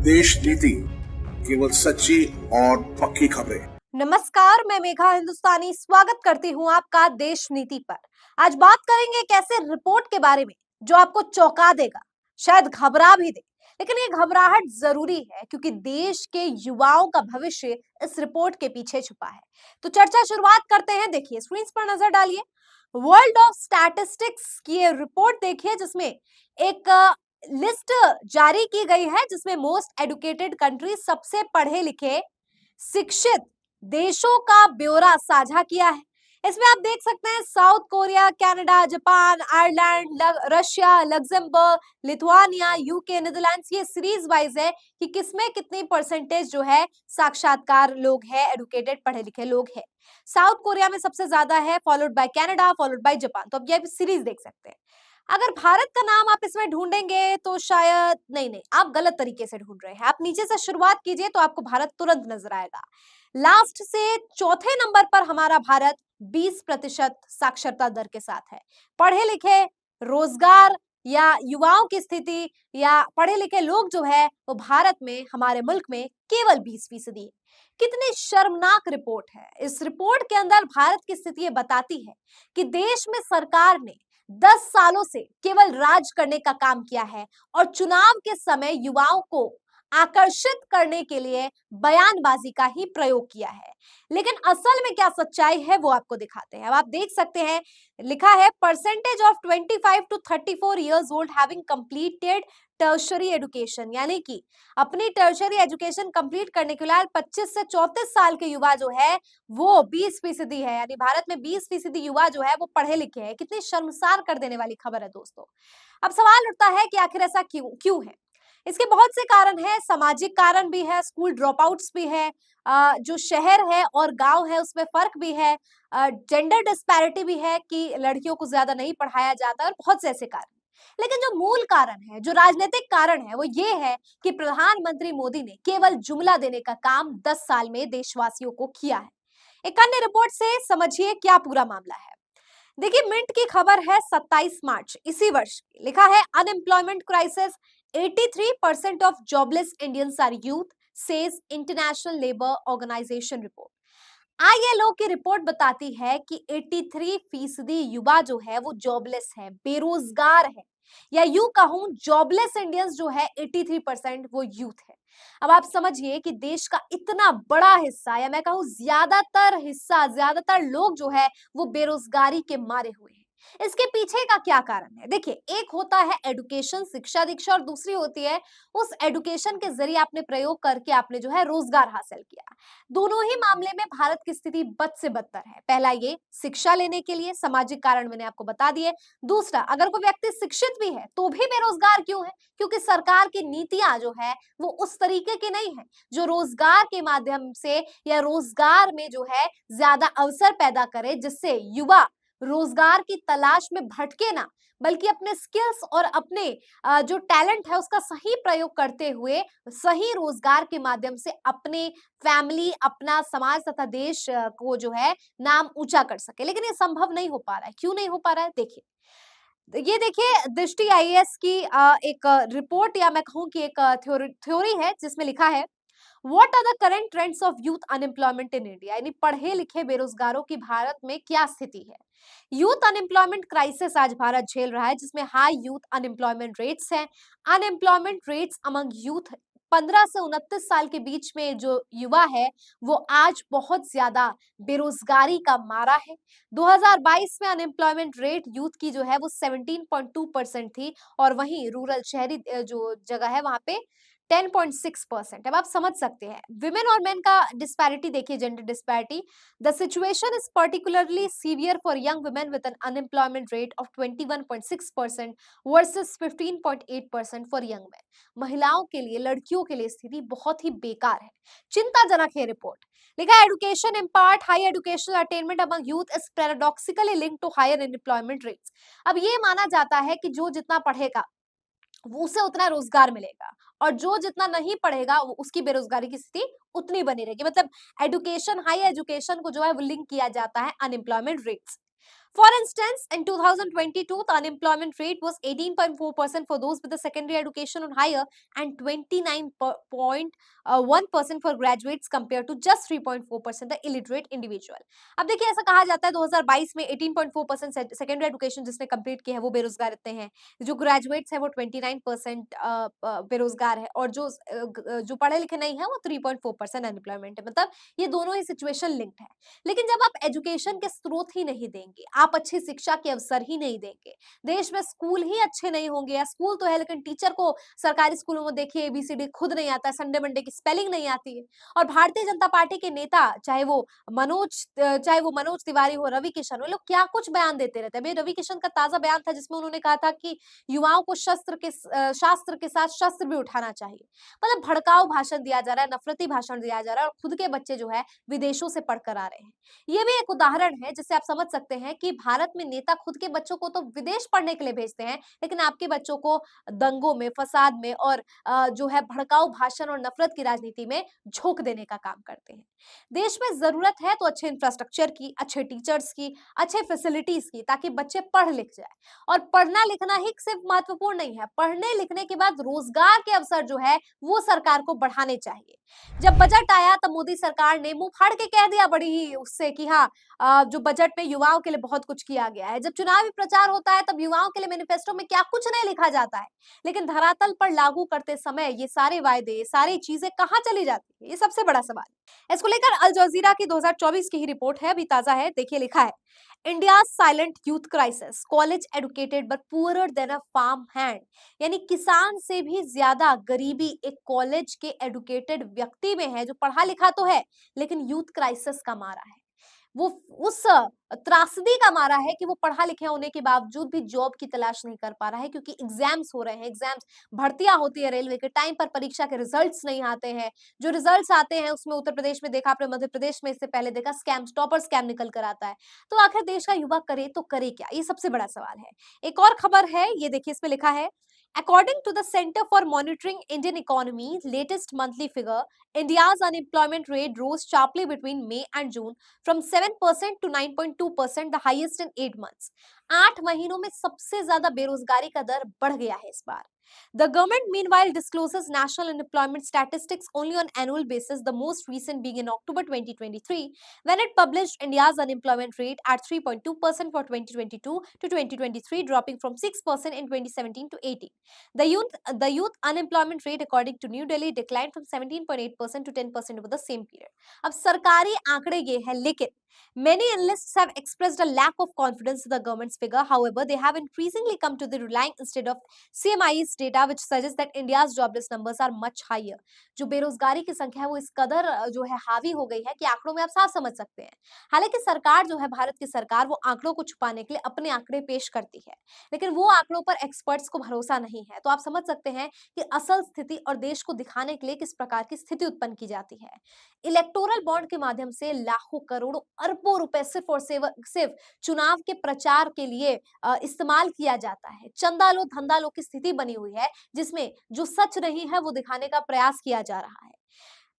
देश नीति केवल सच्ची और पक्की खबरें। नमस्कार, मैं मेघा हिंदुस्तानी स्वागत करती हूँ आपका देश नीति पर। आज बात करेंगे एक ऐसे रिपोर्ट के बारे में जो आपको चौंका देगा, शायद घबरा भी दे, लेकिन ये घबराहट जरूरी है क्योंकि देश के युवाओं का भविष्य इस रिपोर्ट के पीछे छुपा है। तो चर्चा शुरुआत करते हैं। देखिए, स्क्रीन पर नजर डालिए। वर्ल्ड ऑफ स्टैटिस्टिक्स की ये रिपोर्ट देखिए, जिसमें एक लिस्ट जारी की गई है जिसमें मोस्ट एडुकेटेड कंट्री, सबसे पढ़े लिखे शिक्षित देशों का ब्यौरा साझा किया है। इसमें आप देख सकते हैं south Korea, Canada, Japan, Ireland, Russia, Luxembourg, Lithuania, UK, Netherlands. ये सीरीज वाइज है कि किसमें कितनी परसेंटेज जो है साक्षात्कार लोग हैं, एडुकेटेड पढ़े लिखे लोग हैं। साउथ कोरिया में सबसे ज्यादा है, followed by Canada, followed by Japan. तो अब ये सीरीज देख सकते हैं। अगर भारत का नाम आप इसमें ढूंढेंगे तो शायद नहीं, आप गलत तरीके से ढूंढ रहे हैं। आप नीचे से शुरुआत कीजिए तो आपको भारत तुरंत नजर आएगा। लास्ट से चौथे नंबर पर हमारा भारत 20% साक्षरता दर के साथ है। पढ़े लिखे, रोजगार या युवाओं की स्थिति या पढ़े लिखे लोग जो है वो भारत में, हमारे मुल्क में केवल 20% है। कितनी शर्मनाक रिपोर्ट है। इस रिपोर्ट के अंदर भारत की स्थिति ये बताती है कि देश में सरकार ने 10 सालों से केवल राज करने का काम किया है और चुनाव के समय युवाओं को आकर्षित करने के लिए बयानबाजी का ही प्रयोग किया है। लेकिन असल में क्या सच्चाई है वो आपको दिखाते हैं। अब आप देख सकते हैं, लिखा है percentage of 25 to 34 years old having completed tertiary education, यानी कि अपनी टर्शरी एजुकेशन कंप्लीट करने के लिए 25 से 34 साल के युवा जो है वो 20% है। यानी भारत में 20% युवा जो है वो पढ़े लिखे हैं। कितनी शर्मसार कर देने वाली खबर है दोस्तों। अब सवाल उठता है कि आखिर ऐसा क्यों है। इसके बहुत से कारण हैं, सामाजिक कारण भी है, स्कूल ड्रॉप आउट्स भी है, जो शहर है और गांव है उसमें फर्क भी है, जेंडर डिस्पैरिटी भी है कि लड़कियों को ज्यादा नहीं पढ़ाया जाता, और बहुत से ऐसे कारण। लेकिन जो मूल कारण है, जो राजनीतिक कारण है, वो ये है कि प्रधानमंत्री मोदी ने केवल जुमला देने का काम 10 साल में देशवासियों को किया है। एक अन्य रिपोर्ट से समझिए क्या पूरा मामला है। देखिए, मिंट की खबर है 27 मार्च इसी वर्ष की। लिखा है unemployment crisis, 83% of jobless Indians are youth, says International Labour Organization report. ILO की रिपोर्ट बताती है कि 83% युवा जो है वो जॉबलेस है, बेरोजगार है, या यूं कहूं जॉबलेस इंडियंस जो है 83% वो यूथ है। अब आप समझिए कि देश का इतना बड़ा हिस्सा, या मैं कहूं ज्यादातर हिस्सा, ज्यादातर लोग जो है वो बेरोजगारी के मारे हुए हैं। इसके पीछे का क्या कारण है? देखिए, एक होता है एडुकेशन, शिक्षा दीक्षा, और दूसरी होती है उस एडुकेशन के जरिए आपने प्रयोग करके आपने जो है रोजगार हासिल किया। दोनों ही मामले में भारत की स्थिति बद से बदतर है। पहला ये शिक्षा लेने के लिए, सामाजिक कारण मैंने आपको बता दिए। दूसरा, अगर कोई व्यक्ति शिक्षित भी है तो भी बेरोजगार क्यों है? क्योंकि सरकार की नीतियां जो है वो उस तरीके की नहीं है जो रोजगार के माध्यम से या रोजगार में जो है ज्यादा अवसर पैदा करे, जिससे युवा रोजगार की तलाश में भटके ना, बल्कि अपने स्किल्स और अपने जो टैलेंट है उसका सही प्रयोग करते हुए सही रोजगार के माध्यम से अपने फैमिली, अपना समाज तथा देश को जो है नाम ऊंचा कर सके। लेकिन ये संभव नहीं हो पा रहा है। क्यों नहीं हो पा रहा है? देखिए, ये देखिए दृष्टि आईएएस की एक रिपोर्ट, या मैं कहूं कि एक थ्योरी है जिसमें लिखा है what are the current trends of youth unemployment in India, यानी पढ़े लिखे बेरोजगारों की भारत में क्या स्थिति है। यूथ अनएम्प्लॉयमेंट क्राइसिस आज भारत झेल रहा है, जिसमें हाई यूथ अनएम्प्लॉयमेंट रेट्स हैं। अनएम्प्लॉयमेंट रेट्स अमंग यूथ 15 से 29 साल के बीच में जो युवा है वो आज बहुत ज्यादा बेरोजगारी का मारा है। 2022 में अनएम्प्लॉयमेंट रेट यूथ की जो है वो 17.2% थी, और वहीं रूरल, शहरी जो जगह है वहां पे 10.6%। अब आप समझ सकते हैं विमेन और मेन का डिस्पैरिटी देखिए, gender disparity. The situation is particularly severe for young women with an unemployment rate of 21.6% versus 15.8% for young men. महिलाओं के लिए, लड़कियों के लिए स्थिति बहुत ही बेकार है, चिंताजनक है रिपोर्ट। लिखा education impart high educational attainment among youth is paradoxically linked to higher unemployment rates. अब ये माना जाता है कि जो जितना पढ़ेगा उसे उतना रोजगार मिलेगा, और जो जितना नहीं पढ़ेगा उसकी बेरोजगारी की स्थिति उतनी बनी रहेगी। मतलब एजुकेशन, हाई एजुकेशन को जो है वो लिंक किया जाता है unemployment rates. For instance, in 2022, the unemployment rate was 18.4% for those with a secondary education or higher and 29.1% for graduates compared to just 3.4% the illiterate individual. अब देखिए ऐसा कहा जाता है 2022 में 18.4% सेकेंडरी एजुकेशन जिसने कंप्लीट की है वो बेरोजगार रहते हैं, जो ग्रेजुएट्स है वो 29% बेरोजगार है और जो पढ़े लिखे नहीं है वो 3.4% अनएम्प्लॉयमेंट है। मतलब ये दोनों ही सिचुएशन लिंक्ड है। लेकिन जब आप एजुकेशन के स्रोत ही नहीं देंगे, आप अच्छी शिक्षा के अवसर ही नहीं देंगे, देश में स्कूल ही अच्छे नहीं होंगे, या स्कूल तो है लेकिन टीचर को सरकारी स्कूलों में देखिए एबीसीडी खुद नहीं आता है, संडे मंडे की स्पेलिंग नहीं आती है। और भारतीय जनता पार्टी के नेता चाहे वो मनोज तिवारी हो, रवि किशन हो, ये लोग क्या कुछ बयान देते रहते हैं। अभी रवि किशन का ताजा बयान था जिसमें उन्होंने कहा था कि युवाओं को शास्त्र के साथ शस्त्र भी उठाना चाहिए। मतलब भड़काऊ भाषण दिया जा रहा है, नफरती भाषण दिया जा रहा है और खुद के बच्चे जो है विदेशों से पढ़कर आ रहे हैं। ये भी एक उदाहरण है जिससे आप समझ सकते हैं कि भारत में नेता खुद के बच्चों को तो विदेश पढ़ने के लिए भेजते हैं, लेकिन आपके बच्चों को दंगों में, फसाद में और जो है भड़काऊ भाषण और नफरत की राजनीति में झोंक देने का काम करते हैं। देश में जरूरत है तो अच्छे इंफ्रास्ट्रक्चर की, अच्छे टीचर्स की, अच्छे फैसिलिटीज की, ताकि बच्चे पढ़ लिख जाए। और पढ़ना लिखना ही सिर्फ महत्वपूर्ण नहीं है, पढ़ने लिखने के बाद रोजगार के अवसर जो है वो सरकार को बढ़ाने चाहिए। जब बजट आया तब मोदी सरकार ने मुंह फाड़ के कह दिया बड़ी ही उससे कि हाँ, जो बजट में युवाओं के लिए बहुत कुछ किया गया है। जब चुनावी प्रचार होता है तब युवाओं के लिए मैनिफेस्टो में क्या कुछ नहीं लिखा जाता है, लेकिन धरातल पर लागू करते समय ये सारे वायदे, सारी चीजें कहाँ चली जाती है, ये सबसे बड़ा सवाल है। इसको लेकर अल जजीरा की 2024 की ही रिपोर्ट है, अभी ताजा है, देखिए लिखा है India silent youth crisis, college educated but poorer than a farm hand. यानी किसान से भी ज्यादा गरीबी एक कॉलेज के एडुकेटेड व्यक्ति में है, जो पढ़ा लिखा तो है लेकिन यूथ क्राइसिस का मारा है। वो उस त्रासदी का मारा है कि वो पढ़ा लिखा होने के बावजूद भी जॉब की तलाश नहीं कर पा रहा है, क्योंकि एग्जाम्स हो रहे हैं, एग्जाम्स, भर्तियां होती है रेलवे के, टाइम पर परीक्षा के रिजल्ट्स नहीं आते हैं। जो रिजल्ट्स आते हैं उसमें उत्तर प्रदेश में देखा आपने, मध्य प्रदेश में इससे पहले देखा स्कैम, टॉपर स्कैम निकल कर आता है। तो आखिर देश का युवा करे तो करे क्या, ये सबसे बड़ा सवाल है। एक और खबर है, ये देखिए इसमें लिखा है According to the Center for Monitoring Indian Economy latest monthly figure, India's unemployment rate rose sharply between May and June from 7% to 9.2%, the highest in 8 months. 8 महीनों में सबसे ज्यादा बेरोजगारी का दर बढ़ गया है इस बार। The government meanwhile discloses national unemployment statistics only on annual basis, the most recent being in October 2023, when it published India's unemployment rate at 3.2% for 2022 to 2023, dropping from 6% in 2017 to 18. The youth unemployment rate according to New Delhi declined from 17.8% to 10% over the same period. अब सरकारी आंकड़े ये है, लेकिन many analysts have expressed a lack of confidence in the government's figure. However, they have increasingly come to the relying instead of CMI's data, which suggests that India's jobless numbers are much higher. जो बेरोजगारी की संख्या है वो इस कदर जो है हावी हो गई है कि आंकड़ों में आप साफ समझ सकते हैं। हालांकि सरकार जो है, भारत की सरकार, वो आंकड़ों को छुपाने के लिए अपने आंकड़े पेश करती है, लेकिन वो आंकड़ों पर एक्सपर्ट्स को भरोसा नहीं है। तो आप समझ सकते हैं कि असल स्थिति और देश को दिखाने के लिए किस प्रकार की स्थिति उत्पन्न की जाती है। इलेक्टोरल बॉन्ड के माध्यम से लाखों करोड़ों अरबों रुपए सिर्फ और सिर्फ चुनाव के प्रचार के लिए इस्तेमाल किया जाता है। चंदा लो धंधा लो की स्थिति बनी हुई है, जिसमें जो सच नहीं है वो दिखाने का प्रयास किया जा रहा है।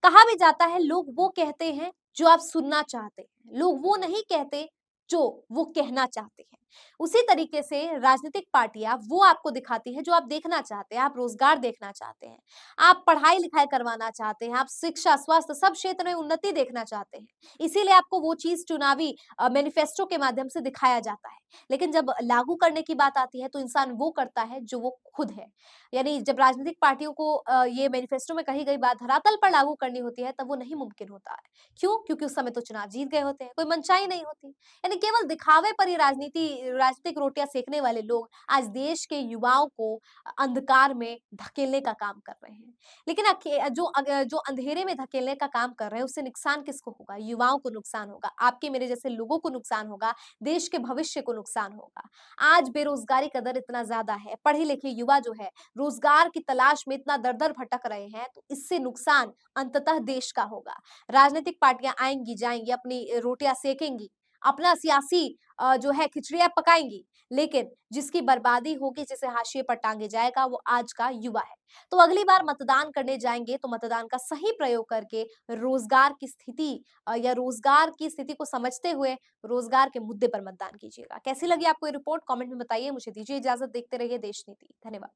कहा भी जाता है लोग वो कहते हैं जो आप सुनना चाहते हैं, लोग वो नहीं कहते जो वो कहना चाहते हैं। उसी तरीके से राजनीतिक पार्टियां वो आपको दिखाती है जो आप देखना चाहते हैं। आप रोजगार देखना चाहते हैं, आप पढ़ाई लिखाई करवाना चाहते हैं, आप शिक्षा, स्वास्थ्य, सब क्षेत्र में उन्नति देखना चाहते हैं। इसीलिए आपको वो चीज चुनावी मैनिफेस्टो के माध्यम से दिखाया जाता है। लेकिन जब लागू करने की बात आती है तो इंसान वो करता है जो वो खुद है। यानी जब राजनीतिक पार्टियों को ये मैनिफेस्टो में कही गई बात धरातल पर लागू करनी होती है तब वो नहीं मुमकिन होता है। क्यों? क्योंकि उस समय तो चुनाव जीत गए होते हैं, कोई मनचाही नहीं होती। यानी केवल दिखावे पर ही राजनीतिक रोटियां सेकने वाले लोग आज देश के युवाओं को अंधकार में धकेलने का काम कर रहे हैं। लेकिन जो अंधेरे में धकेलने का काम कर रहे हैं उससे नुकसान किसको होगा? युवाओं को नुकसान होगा, आपके मेरे जैसे लोगों को नुकसान होगा, देश के भविष्य को नुकसान होगा। आज बेरोजगारी का दर इतना ज्यादा है, पढ़े लिखे युवा जो है रोजगार की तलाश में इतना दर-दर भटक रहे हैं, तो इससे नुकसान अंततः देश का होगा। राजनीतिक पार्टियां आएंगी जाएंगी, अपनी रोटियां सेकेंगी, अपना सियासी जो है खिचड़ियाँ पकाएँगी, लेकिन जिसकी बर्बादी होगी, जिसे हाशिए पर टाँगे जाएगा, वो आज का युवा है। तो अगली बार मतदान करने जाएँगे तो मतदान का सही प्रयोग करके रोज़गार की स्थिति या रोज़गार की स्थिति को समझते हुए रोज़गार के मुद्दे पर मतदान कीजिएगा। कैसी लगी आपको ये रिपोर्ट? कमेंट में बताइए। मुझे दीजिए इजाज़त। देखते रहिए देश नीति। धन्यवाद।